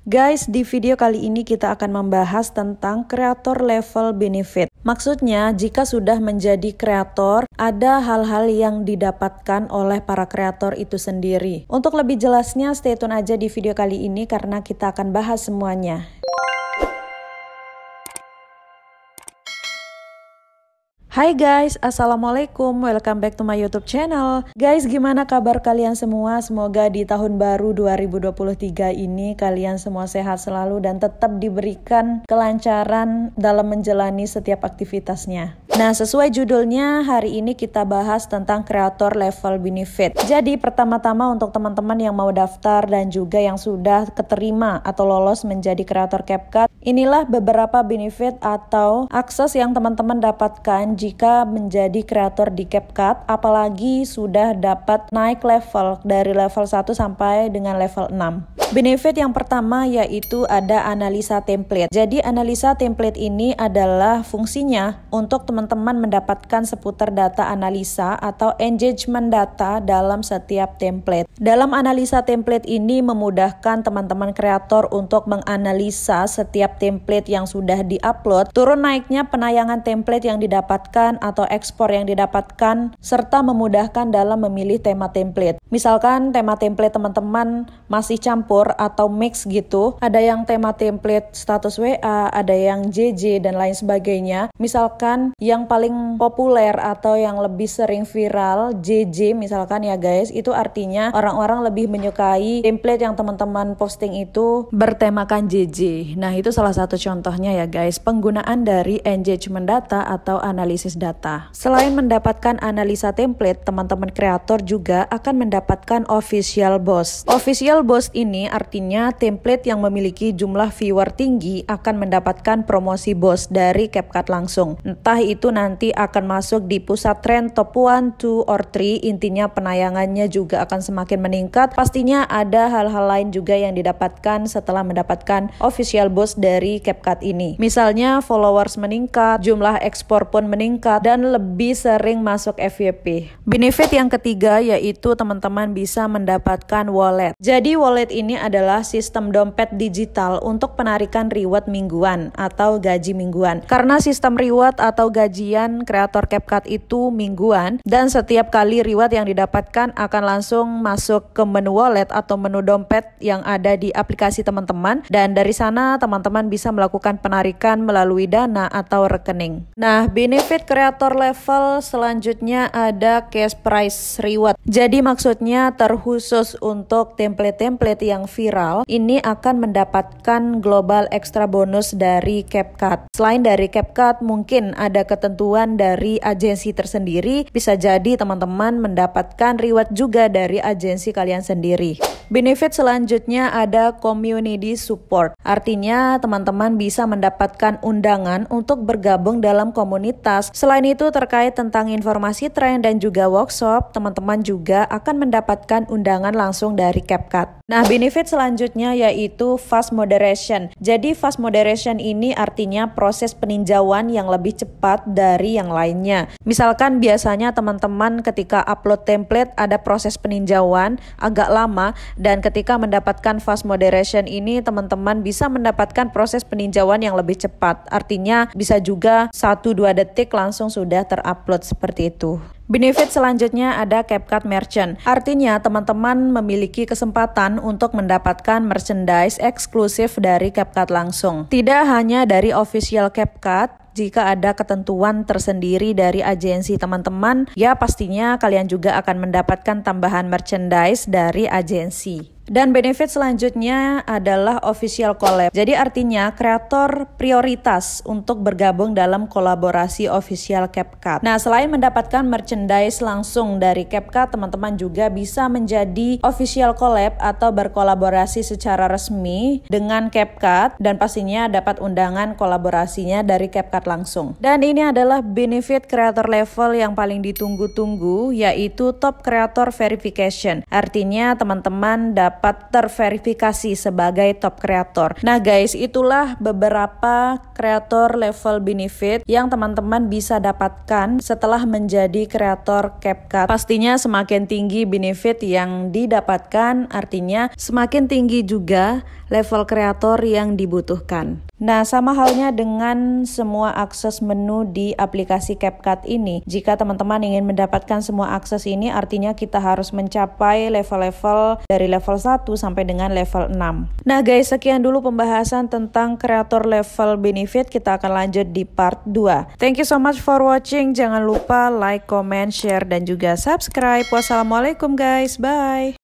Guys, di video kali ini kita akan membahas tentang kreator level benefit. Maksudnya, jika sudah menjadi kreator, ada hal-hal yang didapatkan oleh para kreator itu sendiri. Untuk lebih jelasnya, stay tune aja di video kali ini karena kita akan bahas semuanya. Hai guys, Assalamualaikum, welcome back to my YouTube channel. Guys, gimana kabar kalian semua? Semoga di tahun baru 2023 ini kalian semua sehat selalu dan tetap diberikan kelancaran dalam menjalani setiap aktivitasnya. Nah, sesuai judulnya, hari ini kita bahas tentang kreator level benefit. Jadi, pertama-tama untuk teman-teman yang mau daftar dan juga yang sudah keterima atau lolos menjadi kreator CapCut, inilah beberapa benefit atau akses yang teman-teman dapatkan jika menjadi kreator di CapCut, apalagi sudah dapat naik level dari level 1 sampai dengan level 6. Benefit yang pertama yaitu ada analisa template. Jadi analisa template ini adalah fungsinya untuk teman-teman mendapatkan seputar data analisa atau engagement data dalam setiap template. Dalam analisa template ini memudahkan teman-teman kreator untuk menganalisa setiap template yang sudah di-upload, turun naiknya penayangan template yang didapatkan atau ekspor yang didapatkan, serta memudahkan dalam memilih tema template. Misalkan tema template teman-teman masih campur atau mix gitu, ada yang tema template status WA, ada yang JJ dan lain sebagainya. Misalkan yang paling populer atau yang lebih sering viral JJ misalkan ya guys, itu artinya orang-orang lebih menyukai template yang teman-teman posting itu bertemakan JJ. Nah, itu salah satu contohnya ya guys, penggunaan dari engagement data atau analisis data. Selain mendapatkan analisa template, teman-teman kreator juga akan mendapatkan official boost. Official boost ini artinya template yang memiliki jumlah viewer tinggi akan mendapatkan promosi boost dari CapCut langsung. Entah itu nanti akan masuk di pusat trend top 1, 2, or 3, intinya penayangannya juga akan semakin meningkat. Pastinya ada hal-hal lain juga yang didapatkan setelah mendapatkan official boost dari CapCut ini. Misalnya followers meningkat, jumlah ekspor pun meningkat, dan lebih sering masuk FYP. Benefit yang ketiga yaitu teman-teman bisa mendapatkan wallet. Jadi wallet ini adalah sistem dompet digital untuk penarikan reward mingguan atau gaji mingguan. Karena sistem reward atau gajian kreator CapCut itu mingguan, dan setiap kali reward yang didapatkan akan langsung masuk ke menu wallet atau menu dompet yang ada di aplikasi teman-teman, dan dari sana teman-teman bisa melakukan penarikan melalui Dana atau rekening. Nah, benefit kreator level selanjutnya ada cash prize reward. Jadi maksudnya terkhusus untuk template-template yang viral, ini akan mendapatkan global extra bonus dari CapCut. Selain dari CapCut, mungkin ada ketentuan dari agensi tersendiri, bisa jadi teman-teman mendapatkan reward juga dari agensi kalian sendiri. Benefit selanjutnya ada community support. Artinya teman-teman bisa mendapatkan undangan untuk bergabung dalam komunitas. Selain itu terkait tentang informasi tren dan juga workshop, teman-teman juga akan mendapatkan undangan langsung dari CapCut. Nah, benefit selanjutnya yaitu fast moderation. Jadi fast moderation ini artinya proses peninjauan yang lebih cepat dari yang lainnya. Misalkan biasanya teman-teman ketika upload template ada proses peninjauan agak lama, dan ketika mendapatkan fast moderation ini teman-teman bisa mendapatkan proses peninjauan yang lebih cepat. Artinya bisa juga 1-2 detik langsung sudah terupload seperti itu. Benefit selanjutnya ada CapCut Merchant. Artinya teman-teman memiliki kesempatan untuk mendapatkan merchandise eksklusif dari CapCut langsung. Tidak hanya dari official CapCut, jika ada ketentuan tersendiri dari agensi teman-teman, ya pastinya kalian juga akan mendapatkan tambahan merchandise dari agensi. Dan benefit selanjutnya adalah official collab. Jadi artinya kreator prioritas untuk bergabung dalam kolaborasi official CapCut. Nah, selain mendapatkan merchandise langsung dari CapCut, teman-teman juga bisa menjadi official collab atau berkolaborasi secara resmi dengan CapCut, dan pastinya dapat undangan kolaborasinya dari CapCut langsung. Dan ini adalah benefit kreator level yang paling ditunggu-tunggu, yaitu top creator verification. Artinya teman-teman dapat dapat terverifikasi sebagai top kreator. Nah guys, itulah beberapa kreator level benefit yang teman-teman bisa dapatkan setelah menjadi kreator CapCut. Pastinya semakin tinggi benefit yang didapatkan, artinya semakin tinggi juga level kreator yang dibutuhkan. Nah, sama halnya dengan semua akses menu di aplikasi CapCut ini. Jika teman-teman ingin mendapatkan semua akses ini, artinya kita harus mencapai level-level dari level 1 sampai dengan level 6. Nah guys, sekian dulu pembahasan tentang kreator level benefit. Kita akan lanjut di part 2. Thank you so much for watching. Jangan lupa like, comment, share, dan juga subscribe. Wassalamualaikum guys. Bye.